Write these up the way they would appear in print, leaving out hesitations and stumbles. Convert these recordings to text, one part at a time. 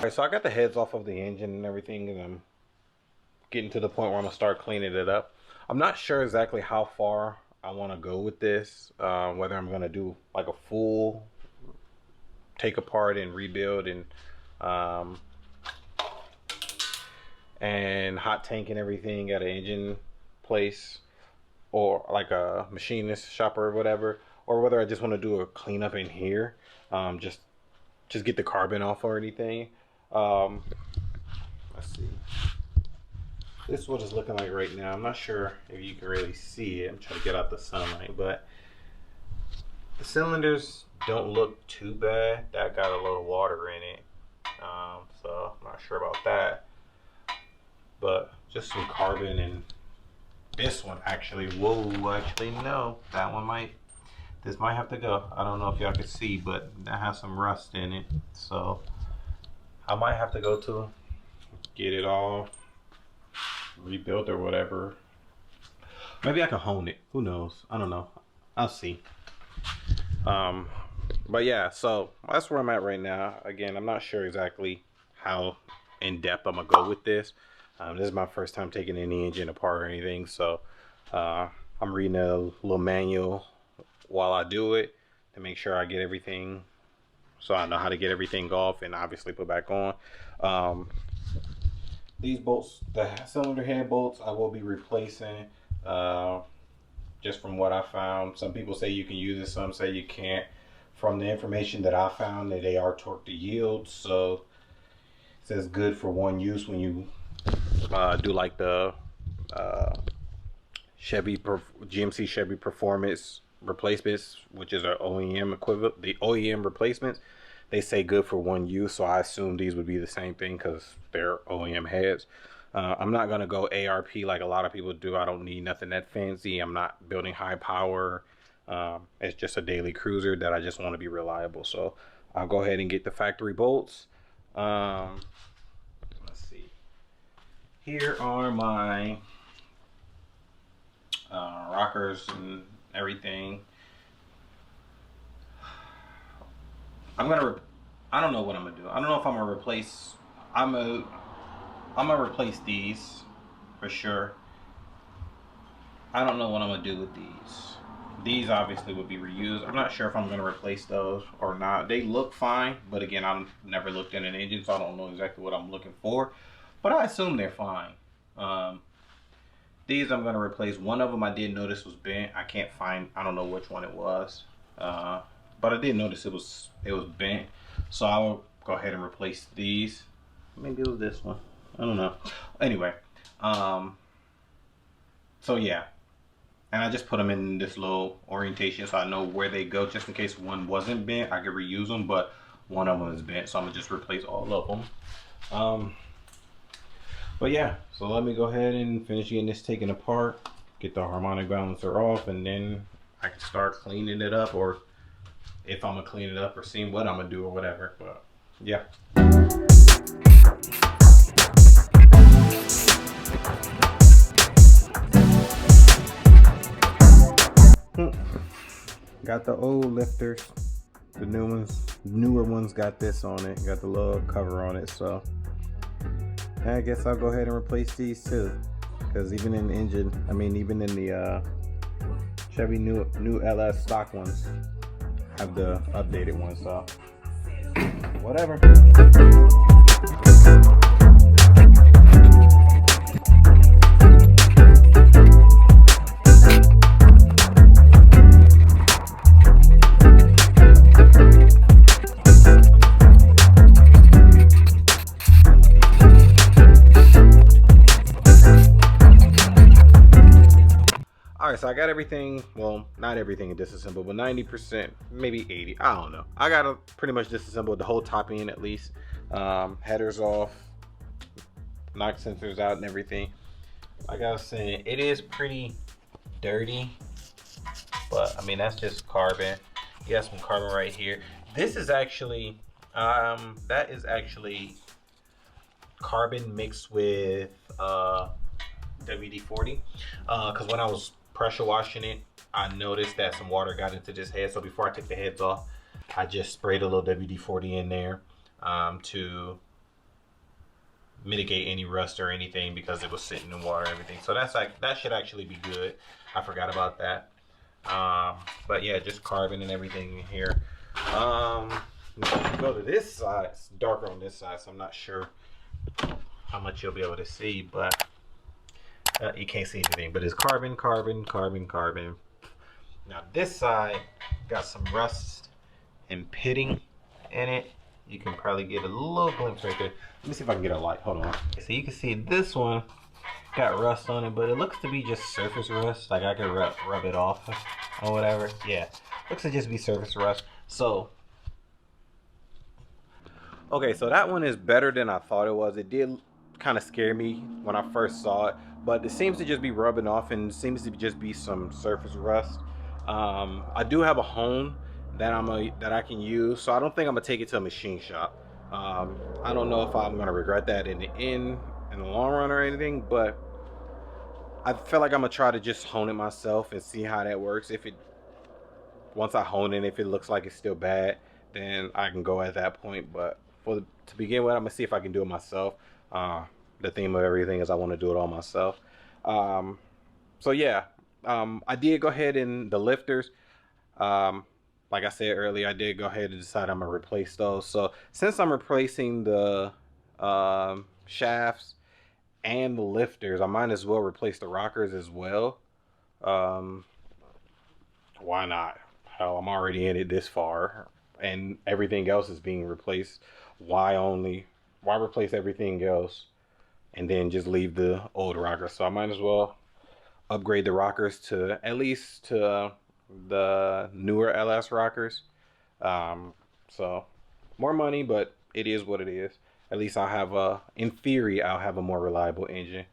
Alright, so I got the heads off of the engine and everything, and I'm getting to the point where I'm gonna start cleaning it up. I'm not sure exactly how far I want to go with this, whether I'm gonna do like a full take apart and rebuild and hot tank and everything at an engine place, or like a machinist shop or whatever, or whether I just want to do a cleanup in here, just get the carbon off or anything. Let's see. This is what it's looking like right now. I'm not sure if you can really see it. I'm trying to get out the sunlight, but the cylinders don't look too bad. That got a little water in it, so I'm not sure about that. But just some carbon, and this one actually, whoa, actually no, that one this might have to go. I don't know if y'all can see, but that has some rust in it, so I might have to go to get it all rebuilt or whatever. Maybe I can hone it, who knows, I don't know, I'll see. But yeah, so that's where I'm at right now. Again, I'm not sure exactly how in depth I'm gonna go with this. This is my first time taking any engine apart or anything, so I'm reading a little manual while I do it to make sure I get everything, so I know how to get everything off and obviously put back on. These bolts, the cylinder head bolts, I will be replacing, just from what I found. Some people say you can use it, some say you can't. From the information that I found, that they are torque to yield, so it says good for one use when you do like the GMC Chevy Performance replacements, which is our OEM equivalent. The OEM replacements, they say good for one use, so I assume these would be the same thing because they're OEM heads. I'm not gonna go ARP like a lot of people do. I don't need nothing that fancy. I'm not building high power. It's just a daily cruiser that I just want to be reliable, so I'll go ahead and get the factory bolts. Let's see, here are my rockers and everything. I don't know what I'm gonna do. I don't know if I'm gonna replace. I'm gonna replace these for sure. I don't know what I'm gonna do with these. These obviously would be reused. I'm not sure if I'm gonna replace those or not. They look fine, but again, I've never looked at an engine, so I don't know exactly what I'm looking for. But I assume they're fine. These I'm gonna replace. One of them I did notice was bent. I can't find. I don't know which one it was. But I did notice it was bent, so I will go ahead and replace these. Maybe it was this one, I don't know. Anyway, so yeah, and I just put them in this little orientation so I know where they go, just in case one wasn't bent I could reuse them, but one of them is bent, so I'm gonna just replace all of them. But yeah, so let me go ahead and finish getting this taken apart, get the harmonic balancer off, and then I can start cleaning it up, or if I'm gonna clean it up, or seeing what I'm gonna do or whatever. But yeah. Got the old lifters, the newer ones got this on it, got the little cover on it, so I guess I'll go ahead and replace these too, because even in the engine, even in the Chevy new LS stock ones have the updated ones, so whatever. Alright, so I got everything, well, not everything disassembled, but 90%, maybe 80, I don't know. I got pretty much disassembled the whole top end at least. Headers off, knock sensors out and everything. Like I was saying, it is pretty dirty, but that's just carbon. You got some carbon right here. This is actually, that is actually carbon mixed with WD-40, because when I was pressure washing it, I noticed that some water got into this head, so before I took the heads off, I just sprayed a little WD-40 in there to mitigate any rust or anything because it was sitting in water and everything. So that's like, that should actually be good. I forgot about that. But yeah, just carbon and everything in here. Go to this side. It's darker on this side, so I'm not sure how much you'll be able to see, but you can't see anything. But it's carbon, carbon, carbon, carbon. Now this side got some rust and pitting in it. You can probably get a little glimpse right there. Let me see if I can get a light. Hold on. So you can see this one got rust on it, but it looks to be just surface rust. Like I could rub it off or whatever. Yeah, looks to just be surface rust. So, okay, so that one is better than I thought it was. It did kind of scare me when I first saw it, but it seems to just be rubbing off and seems to just be some surface rust. I do have a hone that I can use, so I don't think I'm gonna take it to a machine shop. I don't know if I'm gonna regret that in the long run or anything, but I feel like I'm gonna try to just hone it myself and see how that works. Once I hone it, if it looks like it's still bad, then I can go at that point. But to begin with, I'm gonna see if I can do it myself. The theme of everything is I want to do it all myself. So yeah, I did go ahead and the lifters. Like I said earlier, I did go ahead and decide I'm gonna replace those. So since I'm replacing the shafts and the lifters, I might as well replace the rockers as well. Why not? Hell, I'm already in it this far and everything else is being replaced. Why replace everything else and then just leave the old rockers? So I might as well upgrade the rockers to at least to the newer LS rockers. So more money, but it is what it is. At least I'll have in theory, I'll have a more reliable engine.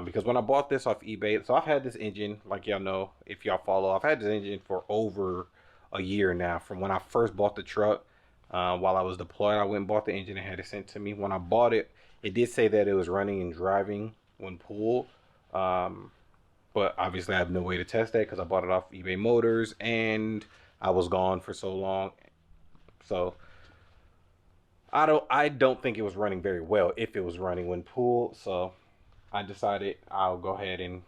Because when I bought this off eBay, so I've had this engine, like y'all know, if y'all follow, I've had this engine for over a year now. From when I first bought the truck, while I was deployed, I went and bought the engine and had it sent to me. When I bought it, it did say that it was running and driving when pulled. But obviously I have no way to test that because I bought it off eBay Motors and I was gone for so long. So I don't think it was running very well if it was running when pulled. So I decided I'll go ahead and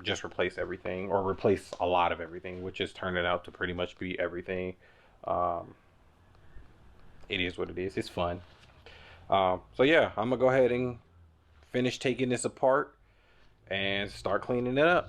just replace everything, or replace a lot of everything, which is turning out to pretty much be everything. It is what it is. It's fun. So yeah, I'm gonna go ahead and finish taking this apart and start cleaning it up.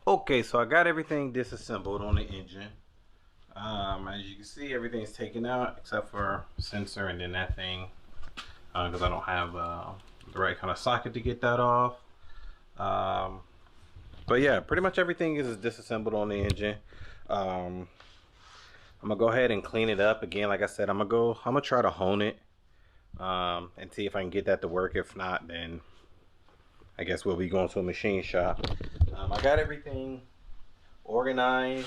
Okay, so I got everything disassembled on the engine. As you can see, everything's taken out except for sensor and then that thing, because I don't have the right kind of socket to get that off. But yeah, pretty much everything is disassembled on the engine. I'm gonna go ahead and clean it up again. Like I said, I'm gonna try to hone it and see if I can get that to work. If not, then I guess we'll be going to a machine shop. I got everything organized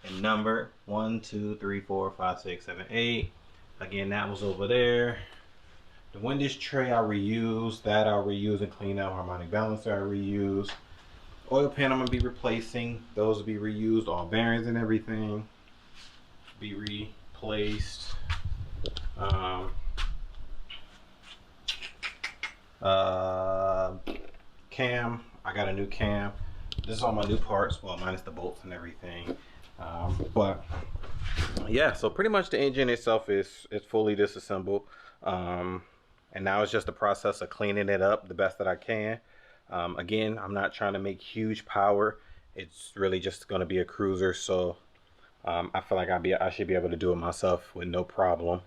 and numbered 1, 2, 3, 4, 5, 6, 7, 8. Again, that was over there. The windish tray I reused, that I'll reuse and clean out. Harmonic balancer I reuse. Oil pan I'm gonna be replacing. Those will be reused. All bearings and everything be replaced. Cam, I got a new cam. This is all my new parts, well, minus the bolts and everything. But yeah, so pretty much the engine itself is fully disassembled. And now it's just a process of cleaning it up the best that I can. Again, I'm not trying to make huge power. It's really just going to be a cruiser, so I feel like I should be able to do it myself with no problem.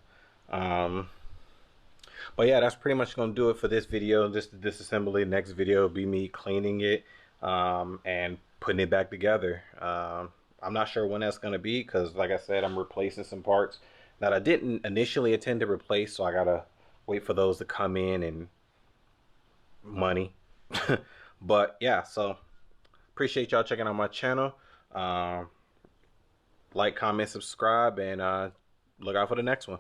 But yeah, that's pretty much going to do it for this video. Just the disassembly. Next video will be me cleaning it and putting it back together. I'm not sure when that's going to be because, like I said, I'm replacing some parts that I didn't initially intend to replace, so I got to wait for those to come in and money. But yeah, so appreciate y'all checking out my channel. Like, comment, subscribe, and look out for the next one.